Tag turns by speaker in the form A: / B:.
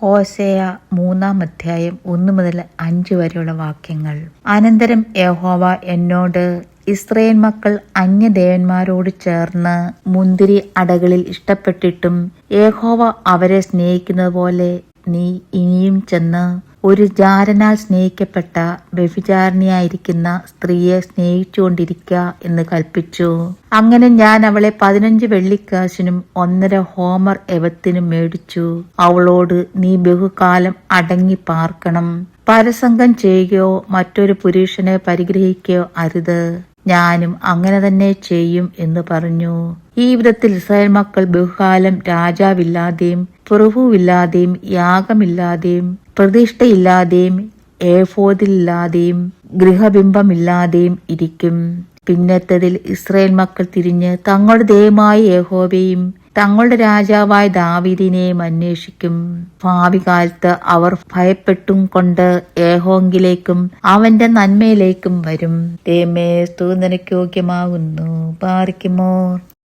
A: ഹോശേയ 3 അധ്യായം 1 മുതൽ 5 വരെയുള്ള വാക്യങ്ങൾ. അനന്തരം യഹോവ എന്നോട്, ഇസ്രായേൽ മക്കൾ അന്യദേവന്മാരോട് ചേർന്ന് മുന്തിരി അടകളിൽ ഇഷ്ടപ്പെട്ടിട്ടും യഹോവ അവരെ സ്നേഹിക്കുന്നത് പോലെ നീ ഇനിയും ചെന്ന് ഒരു ജാരനാൽ സ്നേഹിക്കപ്പെട്ട വ്യഭിചാരിണിയായിരിക്കുന്ന സ്ത്രീയെ സ്നേഹിച്ചുകൊണ്ടിരിക്കുക എന്ന് കൽപ്പിച്ചു. അങ്ങനെ ഞാൻ അവളെ 15 വെള്ളിക്കാശിനും 1.5 ഹോമർ യവത്തിനും മേടിച്ചു. അവളോട്, നീ ബഹുകാലം അടങ്ങി പാർക്കണം, പരസംഗം ചെയ്യുകയോ മറ്റൊരു പുരുഷനെ പരിഗ്രഹിക്കുകയോ അരുത്. ഞാനും അങ്ങനെ തന്നെ ചെയ്യും എന്ന് പറഞ്ഞു. ഈ വിധത്തിൽ ഇസ്രായേൽ മക്കൾ ബഹുകാലം രാജാവില്ലാതെയും പ്രഭുവില്ലാതെയും യാഗമില്ലാതെയും പ്രതിഷ്ഠയില്ലാതെയും ഏഫോദില്ലാതെയും ഗൃഹബിംബമില്ലാതെയും ഇരിക്കും. പിന്നത്തേതിൽ ഇസ്രായേൽ മക്കൾ തിരിഞ്ഞ് തങ്ങളുടെ ദൈവമായ യഹോവയെയും തങ്ങളുടെ രാജാവായ ദാവീദിനെയും അന്വേഷിക്കും. ഭാവി കാലത്ത് അവർ ഭയപ്പെട്ടും കൊണ്ട് യഹോവയിലേക്കും അവന്റെ നന്മയിലേക്കും വരും. ദൈവമേ, സ്തുതി നിനക്ക് യോഗ്യമാകുന്നു. പാറിക്കുമോർ.